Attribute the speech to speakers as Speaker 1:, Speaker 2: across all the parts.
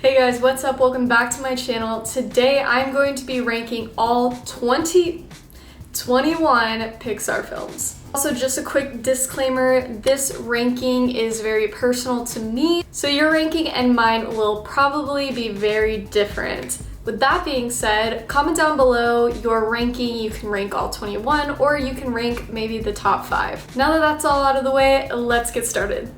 Speaker 1: Hey guys, what's up? Welcome back to my channel. Today I'm going to be ranking all 21 Pixar films. Also, just a quick disclaimer, this ranking is very personal to me, so your ranking and mine will probably be very different. With that being said, comment down below your ranking. You can rank all 21 or you can rank maybe the top 5. Now that that's all out of the way, let's get started.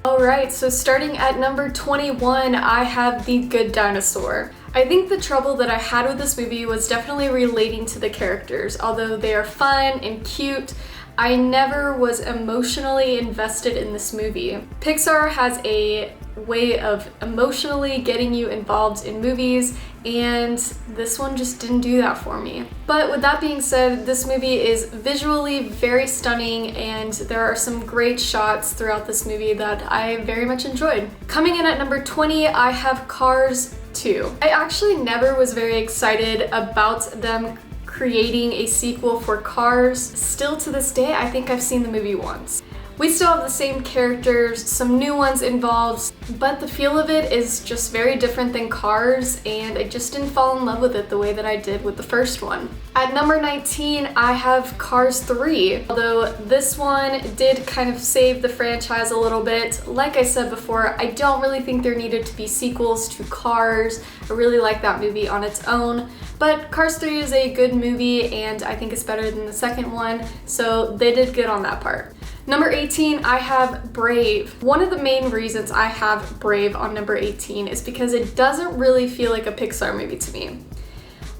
Speaker 1: Alright, so starting at number 21, I have the Good Dinosaur. I think the trouble that I had with this movie was definitely relating to the characters. Although they are fun and cute, I never was emotionally invested in this movie. Pixar has a way of emotionally getting you involved in movies, and this one just didn't do that for me. But with that being said, this movie is visually very stunning, and there are some great shots throughout this movie that I very much enjoyed. Coming in at number 20, I have Cars 2. I actually never was very excited about them creating a sequel for Cars. Still to this day, I think I've seen the movie once. We still have the same characters, some new ones involved, but the feel of it is just very different than Cars, and I just didn't fall in love with it the way that I did with the first one. At number 19, I have Cars 3. Although this one did kind of save the franchise a little bit. Like I said before, I don't really think there needed to be sequels to Cars. I really like that movie on its own. But Cars 3 is a good movie, and I think it's better than the second one, so they did good on that part. Number 18, I have Brave. One of the main reasons I have Brave on number 18 is because it doesn't really feel like a Pixar movie to me.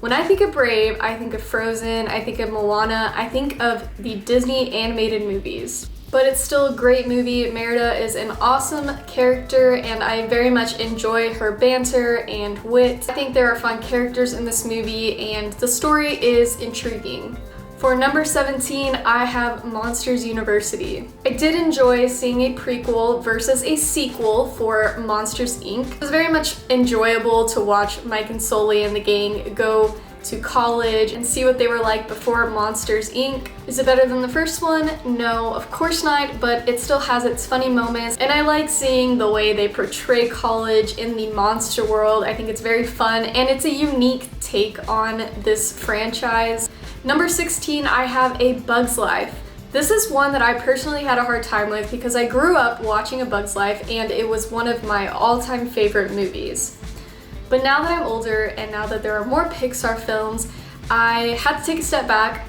Speaker 1: When I think of Brave, I think of Frozen, I think of Moana, I think of the Disney animated movies. But it's still a great movie. Merida is an awesome character, and I very much enjoy her banter and wit. I think there are fun characters in this movie, and the story is intriguing. For number 17, I have Monsters University. I did enjoy seeing a prequel versus a sequel for Monsters, Inc. It was very much enjoyable to watch Mike and Sully and the gang go to college and see what they were like before Monsters, Inc. Is it better than the first one? No, of course not, but it still has its funny moments, and I like seeing the way they portray college in the monster world. I think it's very fun, and it's a unique take on this franchise. Number 16, I have A Bug's Life. This is one that I personally had a hard time with because I grew up watching A Bug's Life, and it was one of my all-time favorite movies. But now that I'm older and now that there are more Pixar films, I had to take a step back,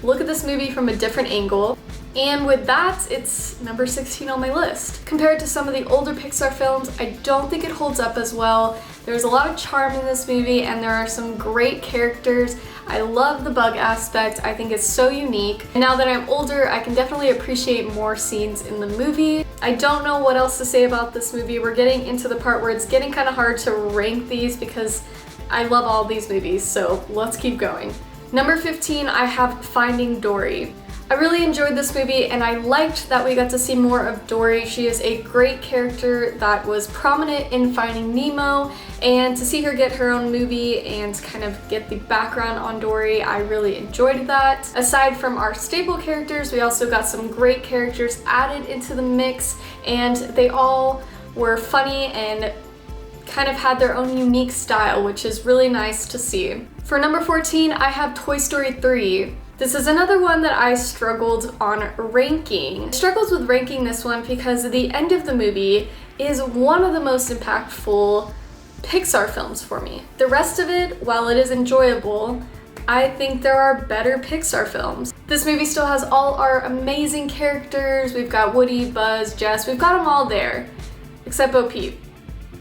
Speaker 1: look at this movie from a different angle, and with that, it's number 16 on my list. Compared to some of the older Pixar films, I don't think it holds up as well. There's a lot of charm in this movie, and there are some great characters. I love the bug aspect. I think it's so unique. And now that I'm older, I can definitely appreciate more scenes in the movie. I don't know what else to say about this movie. We're getting into the part where it's getting kind of hard to rank these because I love all these movies, so let's keep going. Number 15, I have Finding Dory. I really enjoyed this movie, and I liked that we got to see more of Dory. She is a great character that was prominent in Finding Nemo, and to see her get her own movie and kind of get the background on Dory, I really enjoyed that. Aside from our staple characters, we also got some great characters added into the mix, and they all were funny and kind of had their own unique style, which is really nice to see. For number 14, I have Toy Story 3. This is another one that I struggled on ranking. I struggled with ranking this one because the end of the movie is one of the most impactful Pixar films for me. The rest of it, while it is enjoyable, I think there are better Pixar films. This movie still has all our amazing characters. We've got Woody, Buzz, Jess, we've got them all there, except Bo Peep,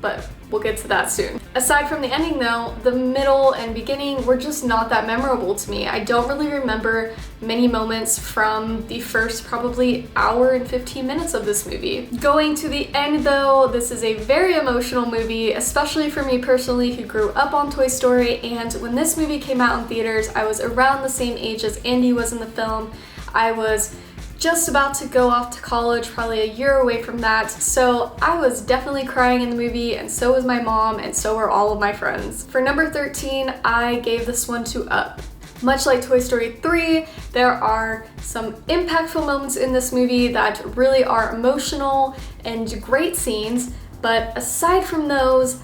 Speaker 1: but we'll get to that soon. Aside from the ending though, the middle and beginning were just not that memorable to me. I don't really remember many moments from the first probably hour and 15 minutes of this movie. Going to the end though, this is a very emotional movie, especially for me personally who grew up on Toy Story, and when this movie came out in theaters, I was around the same age as Andy was in the film. I was just about to go off to college, probably a year away from that, so I was definitely crying in the movie, and so was my mom, and so were all of my friends. For number 13, I gave this one to Up. Much like Toy Story 3, there are some impactful moments in this movie that really are emotional and great scenes, but aside from those,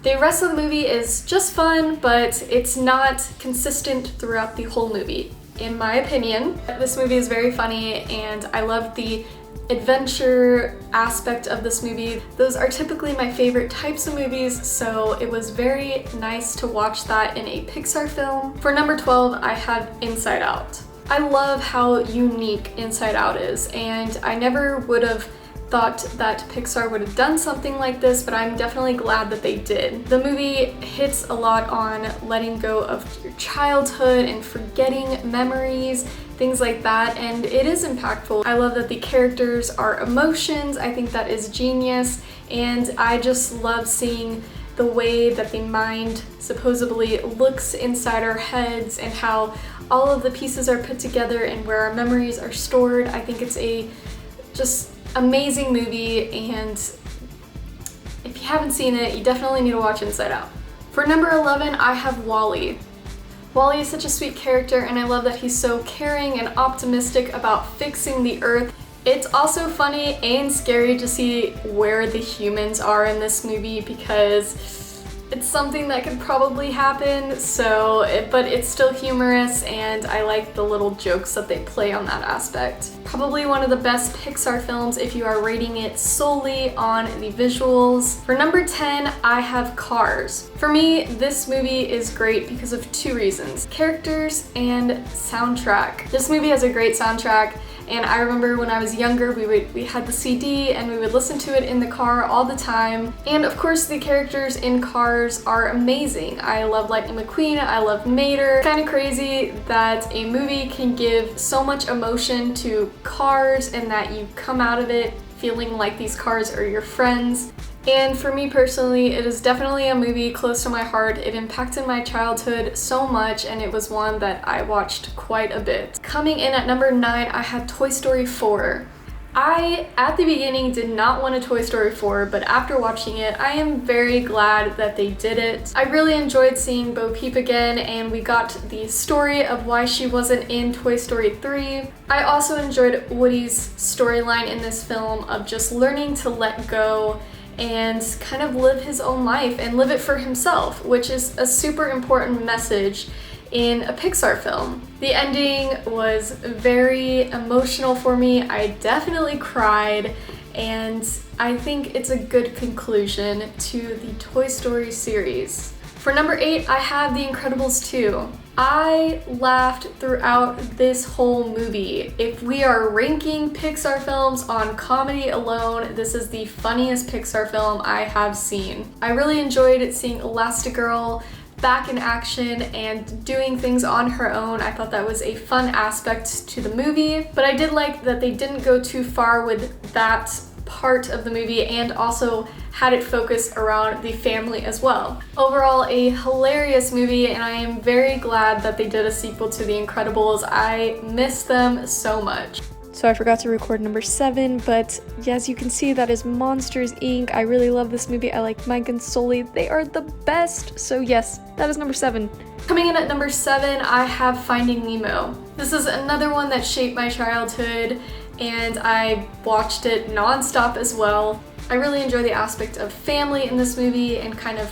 Speaker 1: the rest of the movie is just fun, but it's not consistent throughout the whole movie. In my opinion, this movie is very funny and I love the adventure aspect of this movie. Those are typically my favorite types of movies, so it was very nice to watch that in a Pixar film. For number 12, I have Inside Out. I love how unique Inside Out is, and I never would have thought that Pixar would have done something like this, but I'm definitely glad that they did. The movie hits a lot on letting go of your childhood and forgetting memories, things like that, and it is impactful. I love that the characters are emotions. I think that is genius, and I just love seeing the way that the mind supposedly looks inside our heads and how all of the pieces are put together and where our memories are stored. I think it's a just amazing movie, and if you haven't seen it, you definitely need to watch Inside Out. For number 11, I have WALLE. WALLE is such a sweet character, and I love that he's so caring and optimistic about fixing the earth. It's also funny and scary to see where the humans are in this movie because it's something that could probably happen, but it's still humorous, and I like the little jokes that they play on that aspect. Probably one of the best Pixar films if you are rating it solely on the visuals. For number 10, I have Cars. For me, this movie is great because of two reasons: characters and soundtrack. This movie has a great soundtrack, and I remember when I was younger, we had the CD and we would listen to it in the car all the time. And of course, the characters in Cars are amazing. I love Lightning McQueen, I love Mater. It's kind of crazy that a movie can give so much emotion to cars and that you come out of it feeling like these cars are your friends. And for me personally, it is definitely a movie close to my heart. It impacted my childhood so much, and it was one that I watched quite a bit. Coming in at number 9, I had Toy Story 4. I, at the beginning, did not want a Toy Story 4, but after watching it, I am very glad that they did it. I really enjoyed seeing Bo Peep again, and we got the story of why she wasn't in Toy Story 3. I also enjoyed Woody's storyline in this film of just learning to let go and kind of live his own life and live it for himself, which is a super important message in a Pixar film. The ending was very emotional for me. I definitely cried, and I think it's a good conclusion to the Toy Story series. For number 8, I have The Incredibles 2. I laughed throughout this whole movie. If we are ranking Pixar films on comedy alone, this is the funniest Pixar film I have seen. I really enjoyed seeing Elastigirl back in action and doing things on her own. I thought that was a fun aspect to the movie, but I did like that they didn't go too far with that part of the movie and also had it focus around the family as well. Overall, a hilarious movie, and I am very glad that they did a sequel to The Incredibles. I miss them so much. So I forgot to record number 7, but as you can see, that is Monsters, Inc. I really love this movie. I like Mike and Sully. They are the best. So yes, that is number 7. Coming in at number 7, I have Finding Nemo. This is another one that shaped my childhood, and I watched it non-stop as well. I really enjoy the aspect of family in this movie and kind of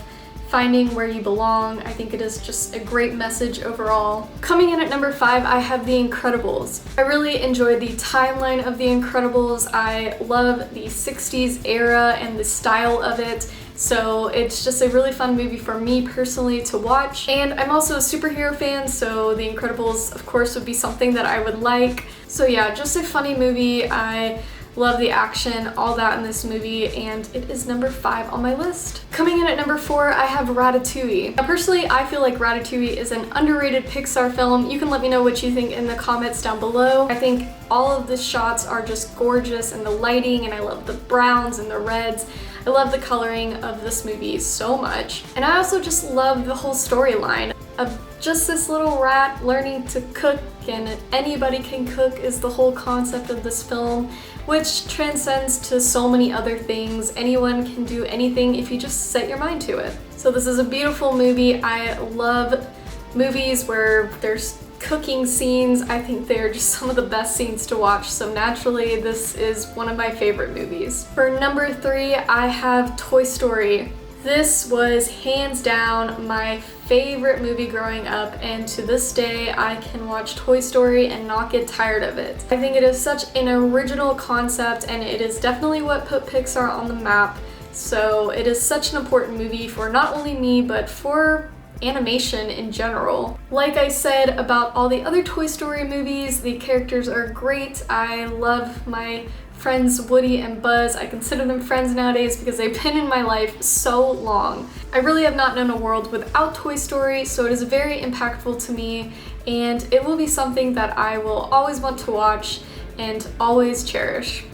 Speaker 1: finding where you belong. I think it is just a great message overall. Coming in at number 5, I have The Incredibles. I really enjoyed the timeline of The Incredibles. I love the 60s era and the style of it. So it's just a really fun movie for me personally to watch. And I'm also a superhero fan, so The Incredibles, of course, would be something that I would like. So yeah, just a funny movie. I love the action, all that in this movie, and it is number 5 on my list. Coming in at number 4, I have Ratatouille. Now, personally, I feel like Ratatouille is an underrated Pixar film. You can let me know what you think in the comments down below. I think all of the shots are just gorgeous, and the lighting, and I love the browns and the reds. I love the coloring of this movie so much. And I also just love the whole storyline of just this little rat learning to cook, and anybody can cook is the whole concept of this film, which transcends to so many other things. Anyone can do anything if you just set your mind to it. So this is a beautiful movie. I love movies where there's cooking scenes. I think they're just some of the best scenes to watch, so naturally this is one of my favorite movies. For number 3, I have Toy Story. This was hands down my favorite movie growing up, and to this day I can watch Toy Story and not get tired of it. I think it is such an original concept, and it is definitely what put Pixar on the map, so it is such an important movie for not only me but for animation in general. Like I said about all the other Toy Story movies, the characters are great. I love my friends Woody and Buzz. I consider them friends nowadays because they've been in my life so long. I really have not known a world without Toy Story, so it is very impactful to me, and it will be something that I will always want to watch and always cherish.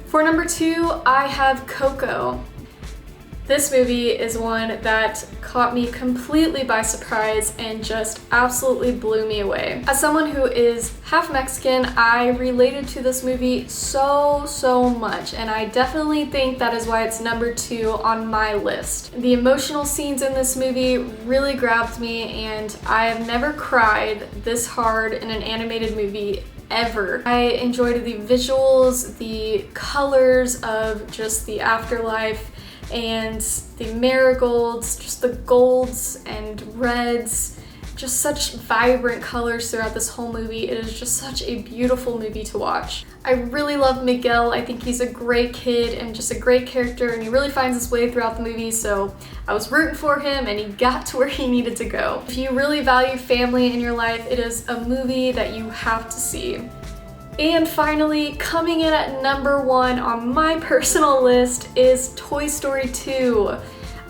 Speaker 1: For number 2, I have Coco. This movie is one that caught me completely by surprise and just absolutely blew me away. As someone who is half Mexican, I related to this movie so much, and I definitely think that is why it's number 2 on my list. The emotional scenes in this movie really grabbed me, and I have never cried this hard in an animated movie ever. I enjoyed the visuals, the colors of just the afterlife, and the marigolds, just the golds and reds, just such vibrant colors throughout this whole movie. It is just such a beautiful movie to watch. I really love Miguel. I think he's a great kid and just a great character, and he really finds his way throughout the movie, so I was rooting for him and he got to where he needed to go. If you really value family in your life, it is a movie that you have to see. And finally, coming in at number 1 on my personal list is Toy Story 2.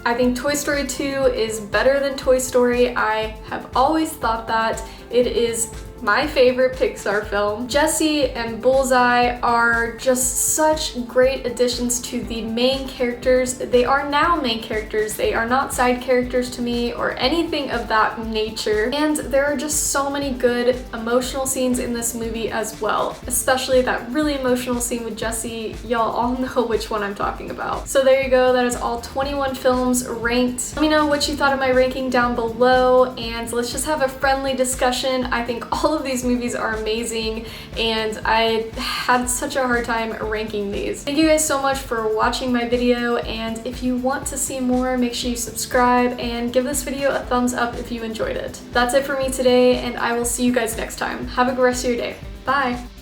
Speaker 1: I think Toy Story 2 is better than Toy Story. I have always thought that. It is my favorite Pixar film. Jessie and Bullseye are just such great additions to the main characters. They are now main characters. They are not side characters to me or anything of that nature. And there are just so many good emotional scenes in this movie as well, especially that really emotional scene with Jessie. Y'all all know which one I'm talking about. So there you go. That is all 21 films ranked. Let me know what you thought of my ranking down below, and let's just have a friendly discussion. I think all of these movies are amazing, and I had such a hard time ranking these. Thank you guys so much for watching my video, and if you want to see more, make sure you subscribe and give this video a thumbs up if you enjoyed it. That's it for me today, and I will see you guys next time. Have a good rest of your day. Bye!